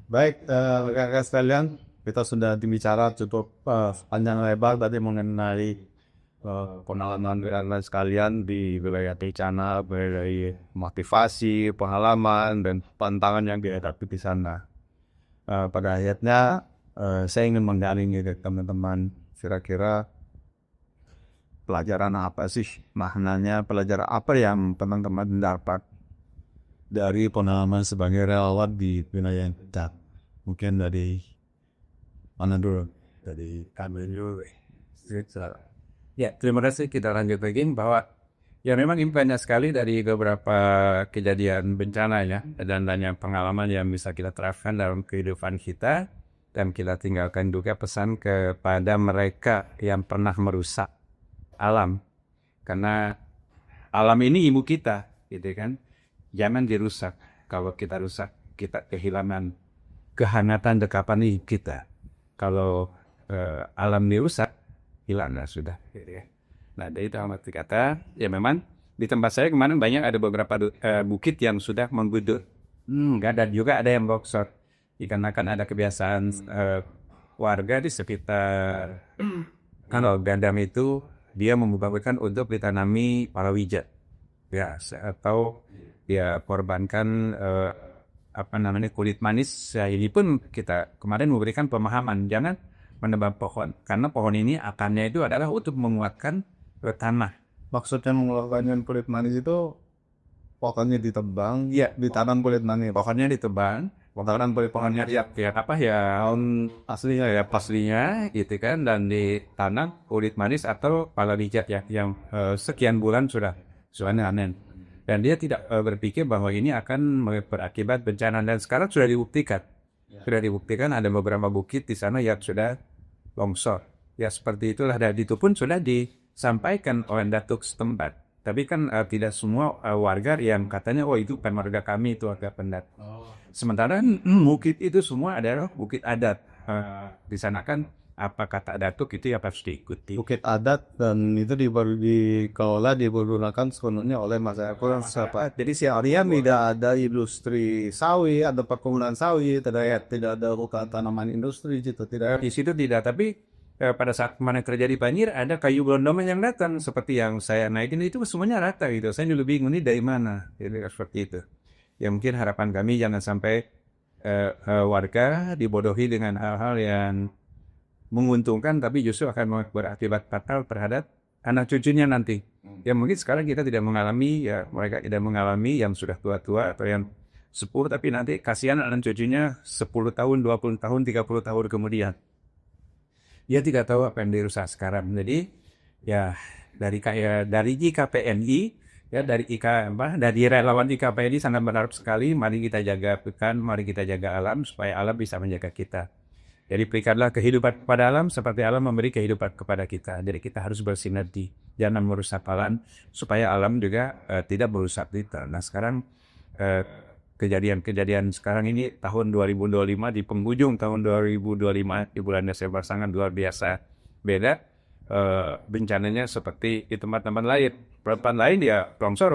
Baik, rekan-rekan sekalian, kita sudah bicara cukup panjang lebar tadi mengenai pengalaman rekan-rekan sekalian di wilayah Kencana, dari motivasi, pengalaman, dan tantangan yang dihadapi di sana. Pada akhirnya, saya ingin menggali ke teman-teman, kira-kira pelajaran apa sih maknanya, pelajaran apa yang teman-teman dapat dari pengalaman sebagai relawan di wilayah kita. Mungkin dari mana dulu? Dari kami dulu. Ya, terima kasih. Kita lanjut lagi bahwa ya memang ini banyak sekali dari beberapa kejadian bencana ya dan banyak pengalaman yang bisa kita terapkan dalam kehidupan kita dan kita tinggalkan juga pesan kepada mereka yang pernah merusak alam karena alam ini ibu kita, gitu kan? Jangan dirusak. Kalau kita rusak, kita kehilangan kehangatan dekapan kita. Kalau alam dirusak, hilanglah sudah. Gitu ya. Nah, dari itu arti kata, ya memang di tempat saya kemarin banyak ada beberapa bukit yang sudah menggudut. Dan juga ada yang longsor. Dikarenakan ada kebiasaan warga di sekitar kalau gandam itu dia membutuhkan untuk ditanami palawija. Ya, atau dia korbankan kulit manis. Ya, ini pun kita kemarin memberikan pemahaman jangan menebang pohon karena pohon ini akarnya itu adalah untuk menguatkan tanah. Maksudnya mengeluarkan kulit manis itu pohonnya ditebang, Ya, ditanam kulit manis. pohonnya ditebang, Tanam kulit pohonnya manis. ya apa ya aslinya ya pastinya gitu kan dan ditanam kulit manis atau palawija ya yang sekian bulan sudah panen. Dan dia tidak berpikir bahwa ini akan berakibat bencana dan sekarang sudah dibuktikan. Sudah dibuktikan ada beberapa bukit di sana yang sudah longsor. Ya seperti itulah dan itu pun sudah disampaikan oleh datuk setempat. Tapi kan tidak semua warga yang katanya oh itu bukan warga kami itu warga pendat. Sementara bukit itu semua adalah bukit adat. Di sana kan apa kata datuk itu ya harus diikuti. Bukit adat dan itu dikelola dipergunakan sepenuhnya oleh masyarakat setempat. Jadi seharian tidak ada industri sawit, ada perkebunan sawit, tidak ada hutan tanaman industri gitu, tidak. Di situ tidak, tapi pada saat kemarin terjadi banjir ada kayu gelondongan yang datang seperti yang saya naikin itu semuanya rata gitu. Saya juga bingung ini dari mana, jadi seperti itu. Ya mungkin harapan kami jangan sampai warga dibodohi dengan hal-hal yang menguntungkan tapi justru akan berakibat fatal terhadap anak cucunya nanti. Ya mungkin sekarang kita tidak mengalami, ya mereka tidak mengalami yang sudah tua-tua atau yang sepuh, tapi nanti kasihan anak cucunya 10 tahun, 20 tahun, 30 tahun kemudian. Dia tidak tahu apa yang dirusak sekarang. Jadi ya dari IKPNI ya dari relawan IKPNI sangat berharap sekali mari kita jaga hutan, mari kita jaga alam supaya alam bisa menjaga kita. Jadi berikanlah kehidupan kepada alam seperti alam memberi kehidupan kepada kita. Jadi kita harus bersinergi, jangan merusak alam supaya alam juga tidak merusak kita. Nah sekarang kejadian sekarang ini tahun 2025 di penghujung tahun 2025 di bulan Desember sangat luar biasa beda bencananya seperti di tempat-tempat lain. Tempat lain ya longsor.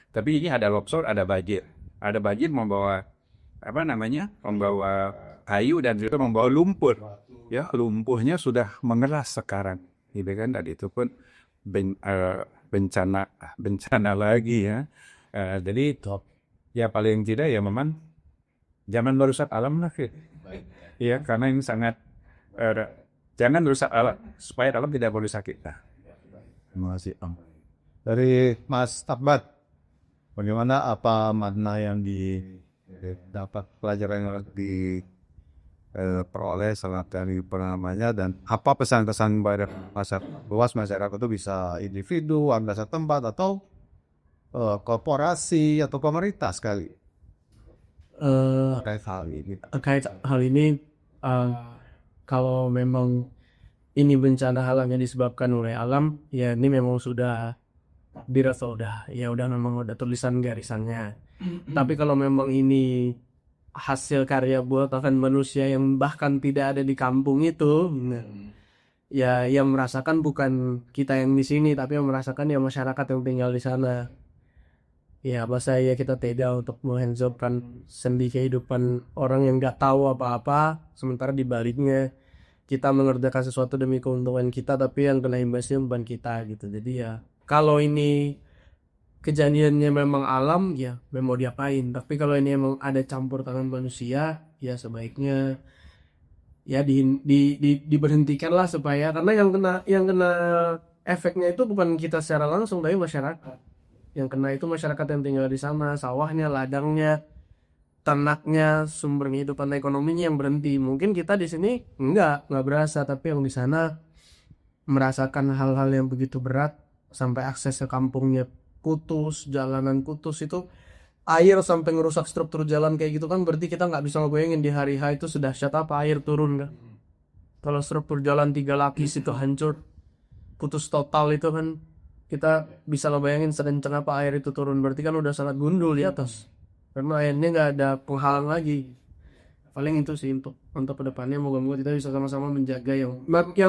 Tapi ini ada longsor, ada banjir membawa membawa kayu dan juga membawa lumpur. Ya, lumpurnya sudah mengeras sekarang. Gitu kan, dan itu pun bencana lagi ya. Jadi ya paling tidak ya memang jangan merusak alam lah. Ya, karena ini sangat jangan merusak alam supaya alam tidak merusak kita. Terima kasih Om. Dari Mas Tabat, bagaimana apa makna yang didapat pelajaran yang diperoleh setelah dari pengalamannya dan apa pesan-pesan pada luas masyarakat itu bisa individu, warga setempat atau korporasi atau pemerintah sekali terkait hal ini. Terkait hal ini, kalau memang ini bencana alam yang disebabkan oleh alam, ya ini memang sudah dirasa udah memang udah tulisan garisannya. Tapi kalau memang ini hasil karya buatan manusia yang bahkan tidak ada di kampung itu, ya yang merasakan bukan kita yang di sini, tapi yang merasakan ya masyarakat yang tinggal di sana. Ya masa ya kita tega untuk menghandsofkan sendi kehidupan orang yang nggak tahu apa-apa, sementara di baliknya kita mengerjakan sesuatu demi keuntungan kita, tapi yang kena imbasnya beban kita gitu. Jadi ya kalau ini kejadiannya memang alam, ya mau diapain. Tapi kalau ini emang ada campur tangan manusia, ya sebaiknya ya diberhentikan lah, supaya karena yang kena efeknya itu bukan kita secara langsung, tapi masyarakat. Yang kena itu masyarakat yang tinggal di sana, sawahnya, ladangnya, ternaknya, sumber kehidupan ekonominya yang berhenti. Mungkin kita di sini nggak berasa, tapi yang di sana merasakan hal-hal yang begitu berat, sampai akses ke kampungnya putus, jalanan putus, itu air sampai ngerusak struktur jalan kayak gitu kan, berarti kita nggak bisa ngebayangin di hari H itu sudah dahsyat apa air turun kan. Kalau struktur jalan 3 lapis itu hancur, putus total, itu kan kita bisa ngebayangin sekencang apa air itu turun, berarti kan udah sangat gundul di atas, karena airnya nggak ada penghalang lagi. Paling itu sih untuk kedepannya, moga-moga kita bisa sama-sama menjaga yang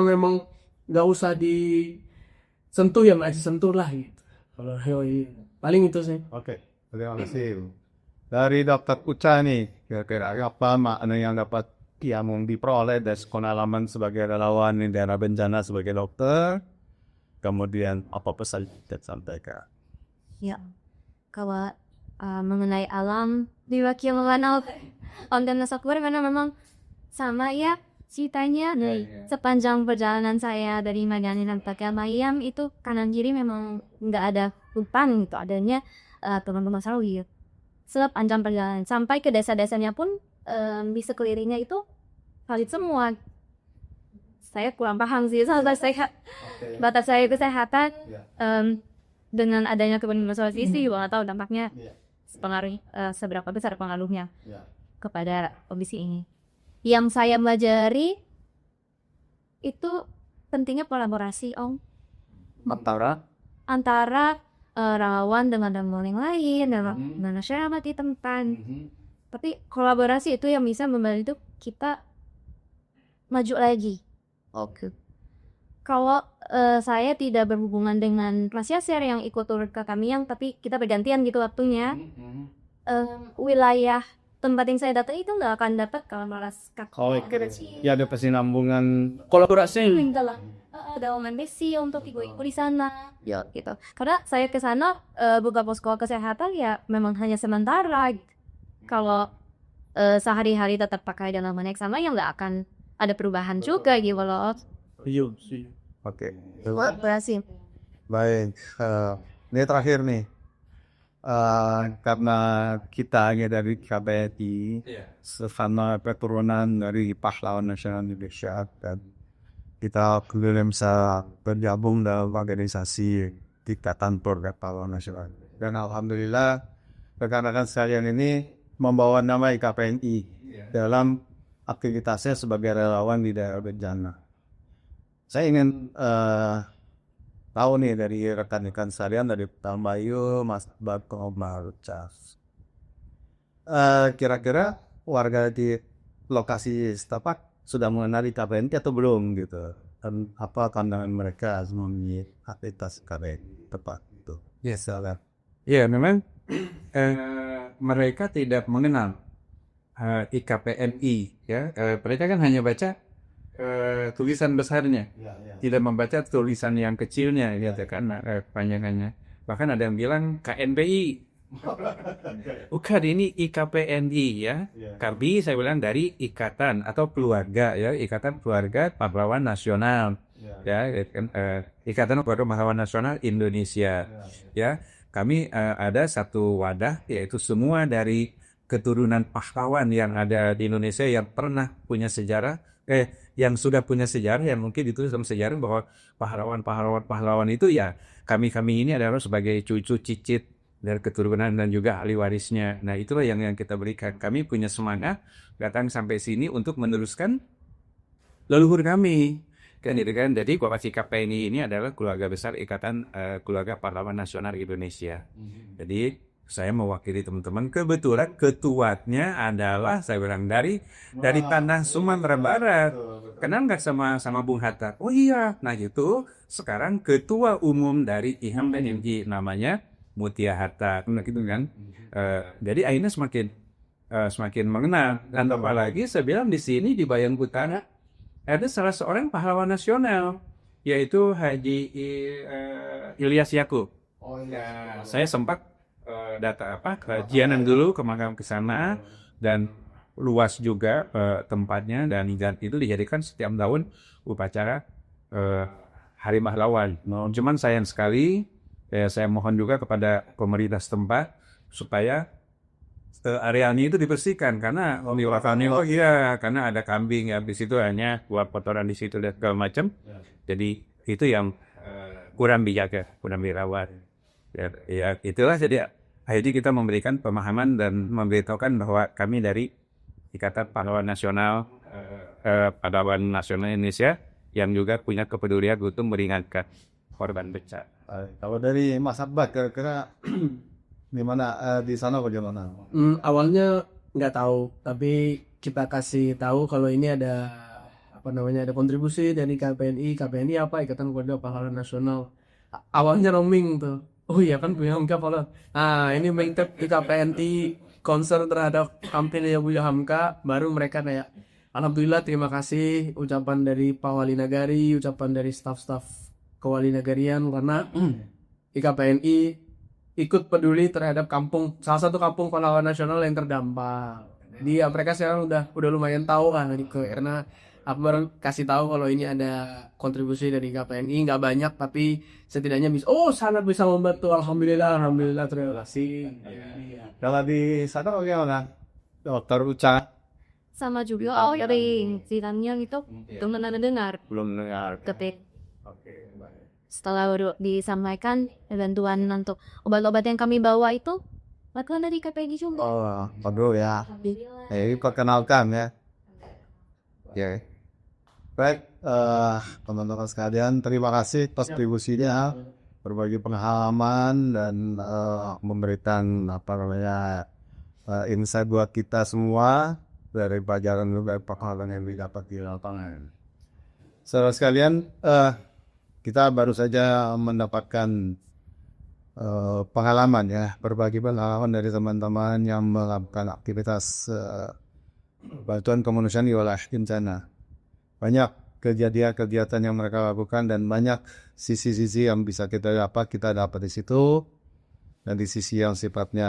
memang nggak usah disentuh, yang nggak disentuh lah gitu. Kalau paling itu sih. Oke, terima kasih. Dari Dokter Uca nih, kira-kira apa makna yang dapat yang diperoleh dari pengalaman sebagai relawan di daerah bencana sebagai dokter, kemudian apa pesan yang sampaikan? Ya, kalau mengenai alam diwakilkan oleh Nasa Akbar, karena memang sama ya ceritanya. Sepanjang perjalanan saya dari Madiani sampai ke Mayam itu kanan kiri memang nggak ada hutan gitu, adanya teman-teman sawit. Sepanjang perjalanan sampai ke desa-desanya pun di sekelilingnya itu sawit semua. Saya kurang paham sih soal batas saya kesehatan. Dengan adanya kebun sawit isi, nggak tahu dampaknya seberapa besar pengaruhnya kepada kondisi ini. Yang saya pelajari itu pentingnya kolaborasi, Om. Antara relawan dengan yang lain, dengan masyarakat di tempat. Tapi kolaborasi itu yang bisa membantu kita maju lagi. Oke. Kalau saya tidak berhubungan dengan Mas Yasir yang ikut turun ke kami, tapi kita bergantian gitu waktunya. Wilayah tempat yang saya datang itu nggak akan dapat kalau malas Ya ada kesinambungan Kolaborasi. ada Oman Besi untuk ibu-ibu di sana, ya gitu. Karena saya ke sana buka posko kesehatan ya memang hanya sementara. Kalau sehari-hari tetap pakai dalam naik sama, ya nggak akan ada perubahan juga gitu loh. Iya. Oke. Berhasil. Baik, ini terakhir nih. Karena kita dari KBRI sesama keturunan dari pahlawan nasional Indonesia, dan kita belum bisa bergabung dalam organisasi Ikatan Keluarga Pahlawan Nasional. Dan alhamdulillah rekan-rekan sekalian ini membawa nama IKPNI dalam aktivitasnya sebagai relawan di daerah bencana. Saya ingin tahu nih dari rekan-rekan sekalian, dari Pak Bayu, Mas Bakong, Mas Cas. Kira-kira warga di lokasi setempat sudah mengenali KBNI atau belum gitu? Dan apa pandangan mereka mengenai aktivitas KBNI tepat itu? Yes, ya memang mereka tidak mengenal IKPNI, ya. Mereka kan hanya baca tulisan besarnya, tidak membaca tulisan yang kecilnya, gitu kan, panjangannya. Bahkan ada yang bilang KNPI, bukan ini IKPNI ya. KARBI saya bilang dari Ikatan atau Keluarga, ya, Ikatan Keluarga Pahlawan Nasional, ya, Ikatan Keluarga Pahlawan Nasional Indonesia, ya. Kami ada satu wadah, yaitu semua dari keturunan pahlawan yang ada di Indonesia yang pernah punya sejarah, yang sudah punya sejarah, yang mungkin ditulis dalam sejarah bahwa pahlawan itu ya kami ini adalah sebagai cucu cicit dari keturunan dan juga ahli warisnya. Nah, itulah yang kita berikan. Kami punya semangat datang sampai sini untuk meneruskan leluhur kami. Kan itu kan. Jadi Koalisi KPNI ini adalah keluarga besar Ikatan Keluarga Pahlawan Nasional Indonesia. Jadi saya mewakili teman-teman, kebetulan ketuanya adalah saya bilang dari tanah Sumatera Barat. Kenal nggak sama Bung Hatta? Oh iya, nah gitu. Sekarang ketua umum dari IHAM PNMG namanya Mutia Harta, gitu kan. Jadi akhirnya semakin mengenal. Dan apalagi saya bilang di sini di Bayan Utara ada salah seorang pahlawan nasional, yaitu Haji Ilyas Yakub. Saya sempat ke Jianan dulu, ke makam ke sana, dan luas juga tempatnya, dan itu dijadikan setiap tahun upacara Hari Pahlawan. Cuman sayang sekali, saya mohon juga kepada pemerintah setempat supaya arealnya itu dibersihkan, karena karena ada kambing, habis itu hanya buat kotoran di situ dan segala macam. Jadi itu yang kurang dijaga, kurang dirawat. Ya itulah, jadi akhirnya kita memberikan pemahaman dan memberitahukan bahwa kami dari Ikatan Pahlawan Nasional Indonesia yang juga punya kepedulian untuk meringankan korban bencana. Kalau dari Mas Akbar, kira-kira gimana di sana bagaimana? Awalnya nggak tahu, tapi kita kasih tahu kalau ini ada ada kontribusi dari KPNI apa, Ikatan Keluarga Pahlawan Nasional. Awalnya roaming tuh. Oh iya kan Buya Hamka pahlawan. Ini mengintip di KPNI concern terhadap kampanye Buya Hamka, baru mereka kayak alhamdulillah, terima kasih ucapan dari Pak Wali Nagari, ucapan dari staf-staf kewali nagarian, karena IKPNI ikut peduli terhadap salah satu kampung pahlawan nasional yang terdampak. Jadi ya, mereka sekarang udah lumayan tahu lah, karena Akbar kasih tahu kalau ini ada kontribusi dari KPNI, nggak banyak tapi setidaknya sangat bisa membantu. Alhamdulillah, terima kasih. Kalau di sana bagaimana, Dokter Uca? Sama juga ring ceritanya itu belum pernah dengar, tapi setelah baru disampaikan bantuan untuk obat-obat yang kami bawa itu bantuan dari KPNI juga. Aduh ya. Ini perkenalkan ya. Ya. Baik, teman-teman sekalian, terima kasih kontribusinya, berbagi pengalaman dan memberikan insight buat kita semua dari pelajaran pengalaman yang didapat di lapangan. Saudara sekalian, kita baru saja mendapatkan pengalaman ya, berbagi pengalaman dari teman-teman yang melakukan aktivitas bantuan kemanusiaan di wilayah bencana. Banyak kegiatan yang mereka lakukan dan banyak sisi-sisi yang bisa kita dapat di situ, dan di sisi yang sifatnya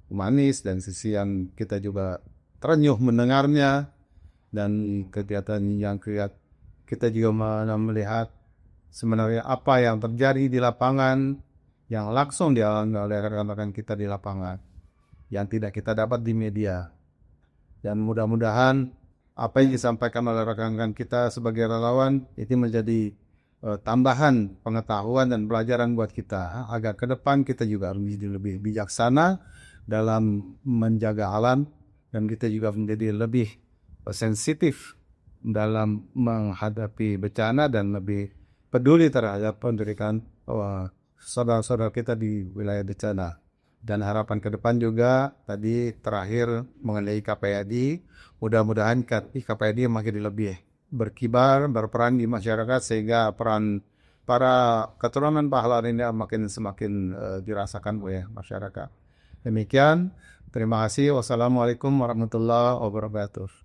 humanis dan sisi yang kita juga terenyuh mendengarnya, dan kegiatan yang kita juga melihat sebenarnya apa yang terjadi di lapangan yang langsung dialami oleh rekan-rekan kita di lapangan yang tidak kita dapat di media. Dan mudah-mudahan apa yang disampaikan oleh rekan-rekan kita sebagai relawan itu menjadi tambahan pengetahuan dan pelajaran buat kita, agar ke depan kita juga menjadi lebih bijaksana dalam menjaga alam, dan kita juga menjadi lebih sensitif dalam menghadapi bencana dan lebih peduli terhadap pendidikan saudara-saudara kita di wilayah bencana. Dan harapan ke depan juga tadi terakhir mengenai KPAD, mudah-mudahan KPAD makin lebih berkibar, berperan di masyarakat, sehingga peran para keturunan pahlawan ini semakin dirasakan oleh masyarakat. Demikian, terima kasih. Wassalamualaikum warahmatullahi wabarakatuh.